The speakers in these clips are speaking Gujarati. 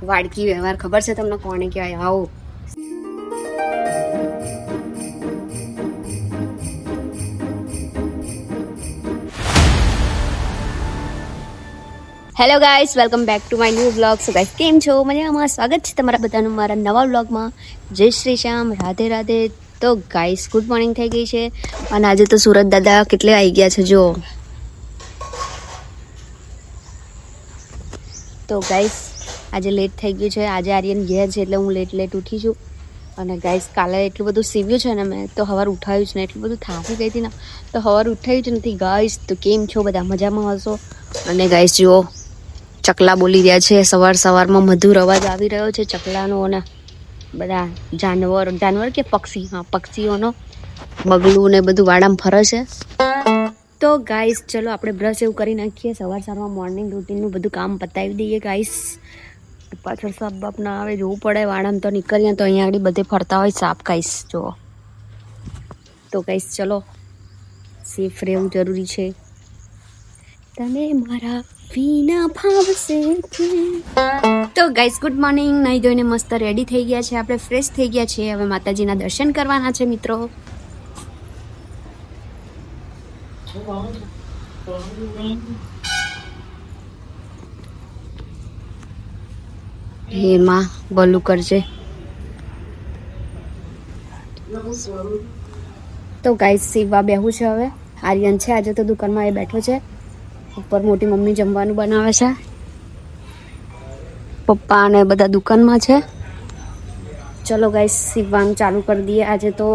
વાડકી વ્યવહાર ખબર છે તમને કોને કહેવાય? આવો hello guys, welcome back to my new vlog. So guys, કેમ છો? મજામાં? સ્વાગત છે તમારા બધાનું મારા નવા વ્લોગમાં. જય શ્રી શ્યામ, રાધે રાધે. તો ગાઈસ, ગુડ મોર્નિંગ થઈ ગઈ છે અને આજે તો સુરત દાદા કેટલે આવી ગયા છે જો. તો ગાઈસ, આજે લેટ થઈ ગયું છે. આજે આર્યન ઘેર છે એટલે હું લેટ ઉઠી છું. અને ગાઈસ, કાલે એટલું બધું સીવ્યું છે ને મેં તો સવાર ઉઠાવ્યું છે ને એટલું બધું થાકી ગઈ હતી ને તો સવાર ઉઠાવ્યું જ નથી. ગાઈસ, તો કેમ છો બધા? મજામાં હશો? અને ગાઈસ જુઓ, ચકલા બોલી રહ્યા છે. સવારમાં મધુર અવાજ આવી રહ્યો છે ચકલાનો અને બધા જાનવર કે પક્ષી, હા પક્ષીઓનો બગલું ને બધું વાડામાં ફરે છે. તો ગાઈસ ચલો આપણે બ્રશ એવું કરી નાખીએ. સવારમાં મોર્નિંગ રૂટીનનું બધું કામ પતાવી દઈએ ગાઈસ. પાછળ સાપ બાપ ના આવે જોવું પડે. વાડામાં તો નીકળીએ તો અહીંયા આગળ બધે ફરતા હોય સાપ ગાઈસ જુઓ. તો ગાઈસ ચલો, સેફ રહેવું જરૂરી છે. તને મારા વિના ભાવશે. તો ગાઈસ ગુડ મોર્નિંગ. નહીં ધોઈને મસ્ત રેડી થઈ ગયા છે આપણે, ફ્રેશ થઈ ગયા છે. હવે માતાજીના દર્શન કરવાના છે મિત્રો. હે માં ભલું કરજે. તો ગાઈસ સીવવા બેહું છે હવે. આર્યન છે આજે તો દુકાનમાં એ બેઠો છે. ઉપર મોટી મમ્મી જમવાનું બનાવે છે. પપ્પા અને બધા દુકાનમાં છે. ચલો ગાઈસ સીવવાનું ચાલુ કરી દઈએ. આજે તો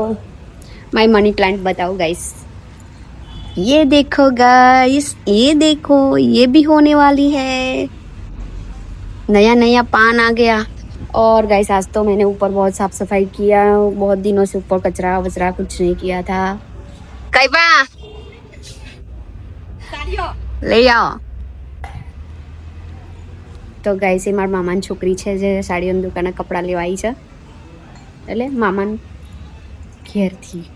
માય મની પ્લાન્ટ બતાવો ગાઈસ. ये देखो गाइस, ये देखो, ये भी होने वाली है. नया पान आ गया. और गाइस आज तो मैंने ऊपर बहुत साफ सफाई किया. बहुत दिनों से ऊपर कचरा वचरा कुछ नहीं किया था. कई बा ले आओ. તો ગાઈસ એ મારા મામાની છોકરી છે જે સાડીઓની દુકાને કપડાં લેવા આવી છે. એટલે મામાના ઘેરથી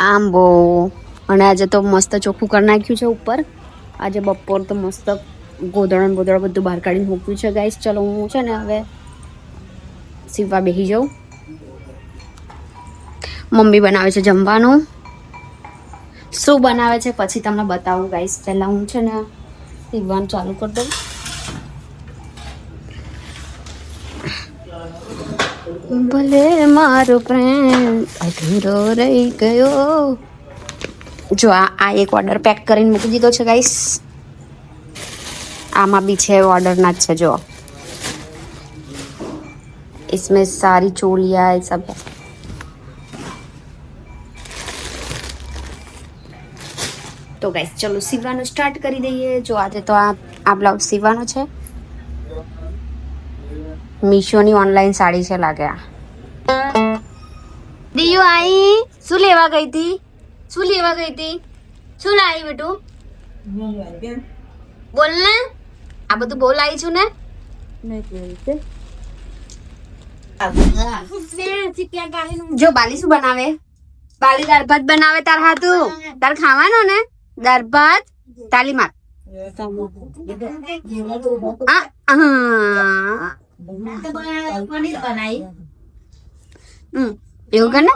આમ બહુ. અને આજે તો મસ્ત ચોખ્ખું કરી નાખ્યું છે ઉપર. આજે બપોર તો મસ્ત ગોદડા બધું બહાર કાઢીને મૂક્યું છે ગાઈસ. ચલો હું છે ને હવે સીવવા બેસી જાઉં. મમ્મી બનાવે છે જમવાનું. શું બનાવે છે પછી તમને બતાવું ગાઈસ. પહેલાં હું છે ને સીવવાનું ચાલુ કરી દઉં. ભલે મારો પ્રેમ અધૂરો રહી ગયો. જો આ એક ઓર્ડર પેક કરીને મૂકી દીધો છે ગાઈસ. આમાં બી છે ઓર્ડરના જ છે જો. इसमें सारी चोलियाँ सब है. તો ગાઈસ ચલો સીવવાનું સ્ટાર્ટ કરી દઈએ. જો આજે તો આ બ્લાઉઝ સીવવાનો છે. મીશોની ઓનલાઈન સાડી છે લાગે. આ દિયો આઈ શું લેવા ગઈ હતી? શું લેવા ગઈ હતી? શું લાવી બેટું? બોલ ને. આ બધું બોલ આવી છું ને. જો બાલી શું બનાવે? બાલી દાળ ભાત બનાવે. તાર હાથું તાર ખાવાનો ને દાળ ભાત. તાલી માર. એવું કર ને,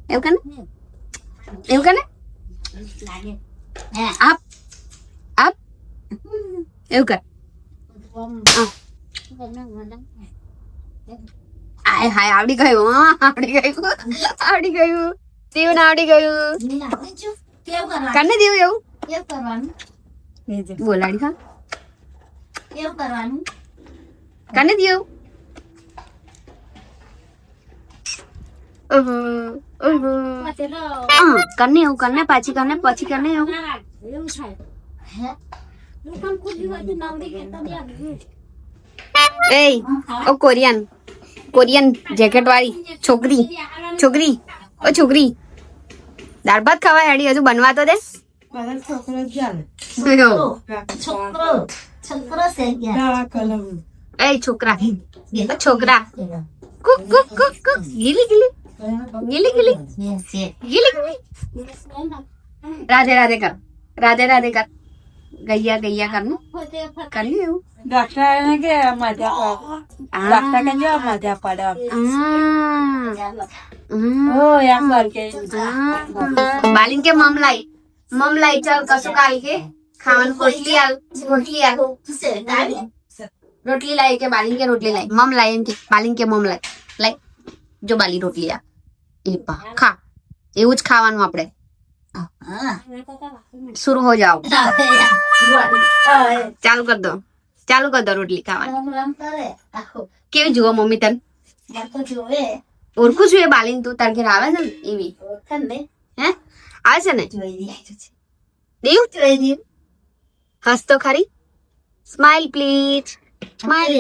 એવું કર ને, એવું કર ને. આપ આપ એવું કર. હાય હાય આવડી ગયું. આવડી ગયું. દેવું ને આવડી ગયું. કરને દેવું એવું બોલાડી. હા એવું કરવાનું. કરને દેવું. કરને એવું કરને પાછી કરને પછી કરને એવું. એ ઓ કોરિયન જેકેટ વાળી છોકરી ઓ છોકરી દાળ ભાત ખાવા હેડી હજુ બનવા તો દે. એ છોકરા ગીલી રાધે રાધે કર. ગૈયા કરનું એવું ડોક્ટર કે મજા ડોક્ટર કે જો મજા પડે ઓ યાર સર કે બાલીન કે મમ લાઈ ચાલ કશું કાલ કે ખાવાનું રોટલી લાઈ કે બાલીન કે રોટલી લાઈ મમ લાઈ એમ કે બાલીન કે મમ લાઈ જો બાલી રોટલી આ એ પા ખા એવું જ ખાવાનું આપણે शुरू हो जाओ चालू कर दो रोटली खाવાની કેવી જુઓ મમ્મી તને ઓળખું છું એ બાલીન તું તાર ઘેર આવે છે ને એવી હે આવે છે ને દેવ હસ તો ખરી સ્માઈલ પ્લીઝ સ્માઈલ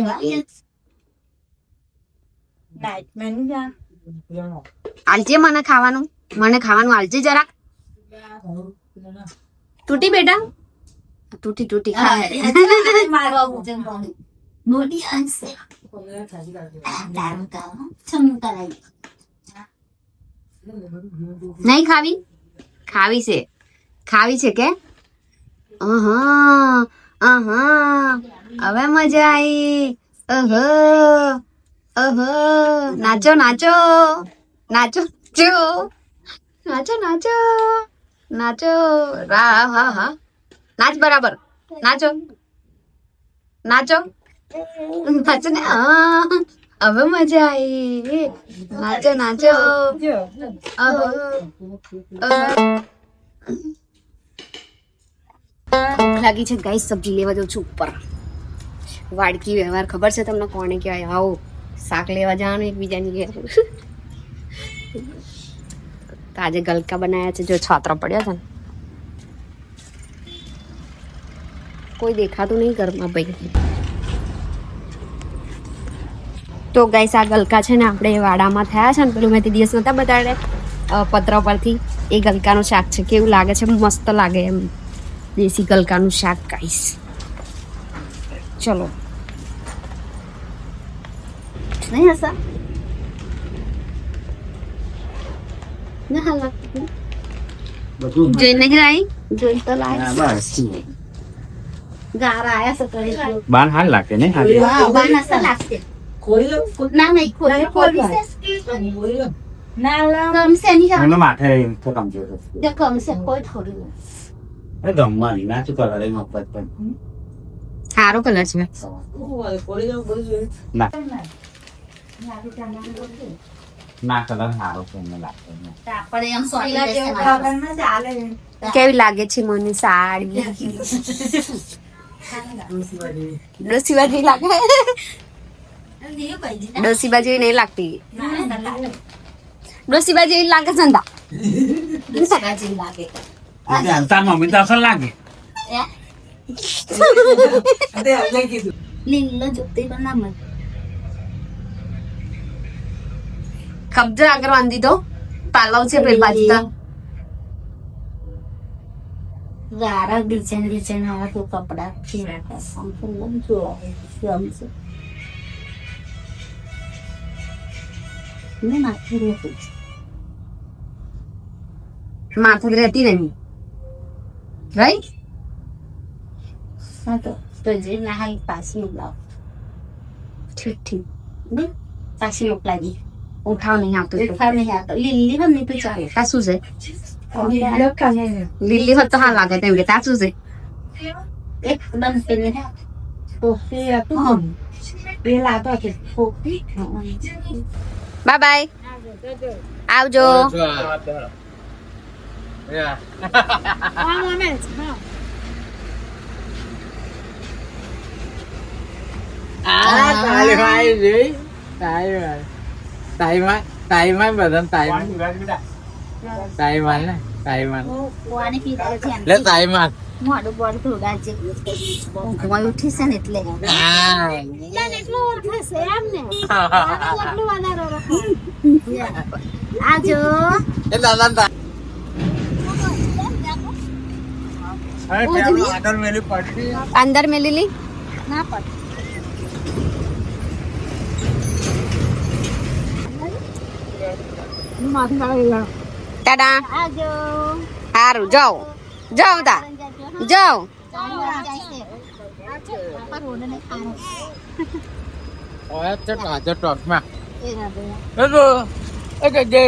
આલજે મને ખાવાનું આલજે જરાક તૂટી બેટા તૂટી ખા નહીં ખાવી છે કે હવે મજા આવી નાચો નાચ બરાબર નાચો ને હવે મજા આવી નાચો ભૂખ લાગી છે ગાઈસ સબ્જી લેવા જાઉં છું ઉપર વાડકી વ્યવહાર ખબર છે તમને કોને કહેવાય આવો શાક લેવા જવાનું એકબીજાની ઘેર આજે ગલકા બનાવ્યા છે જો છાતરો પડ્યો છે ને કોઈ દેખાતું નહીં ઘરમાં ભાઈ તો ગાઈસ આ ગલકા છે ને આપણે વાડામાં થયા છે ને પેલું મેં તે દિવસ નતા બતાડે પત્ર પરથી એ ગલકાનું શાક છે કેવું લાગે છે મસ્ત લાગે એમ દેશી ગલકાનું શાક ગાઈસ ચલો નહીં હસા જોઈને લાઈ જોઈ તો લાઈ ગારા આયા છે બાન હાલ લાગે ને બાન હસા લાગશે ના નહીં ખોલી ગમશે નહીં મને માથે તો કમજોર જો ગમશે કોઈ થોડી એ ગમવાની ના ચૂ કરે મફત પણ સારો કલર છે ના કલર સારો છે મને લાગે કેવી લાગે છે મને સાડી ડોસીબાજી લાગે ડોસીબાજી નહીં લાગતી ડોસીબાજી લાગે સંતા ડોસીબાજી લાગે તાર મમ્મી તો અસર લાગે લીલો જુતી બનામ કબજો આગળ બાંધી દો પાલવ છે પેલ બાજુ ગારા ડિઝાઇન હવે તો કપડા માથું રહેતી નહીં રાઈટ તો જે ના પાછી મોકલાવ ઠીક પાછી મોકલાવી ઉઠાવ નહીં આવતો લીલી હમ નહીં તો ચાલે તા શું છે લીલી હોત તો હા લાગે તેમ કે તા શું છે એકદમ બાય બાય આવજો તાઈમાં બધાને તાઈમાન ને તાઈમાન લે તાઈમાન મોડું બોડ થોડા છે ઊંઘમાં ઉઠી છે ને એટલે આજો એ દાદા અંદર મેલી લી ના પડ ટાટા સારું જાઓ તા જાઓ ઓય ચટલા ચટમાં હેલો એ કે જે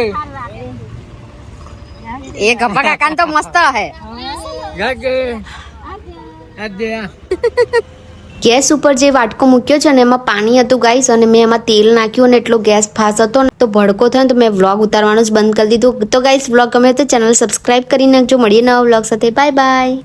એ ગપ્પા કાકા તો મસ્ત હે ગાગે આજે ગેસ ઉપર જે વાટકો મૂક્યો છે ને એમાં પાણી હતું ગાઈસ, અને મેં એમાં તેલ નાખ્યું અને એટલો ગેસ ફાસ્ટ હતો ને તો ભડકો થયો ને તો મેં વ્લોગ ઉતારવાનું જ બંધ કરી દીધું. તો ગાઈસ વ્લોગ ગમે તો ચેનલ સબસ્ક્રાઇબ કરી નાખજો. મળીએ નવા વ્લોગ સાથે. Bye bye.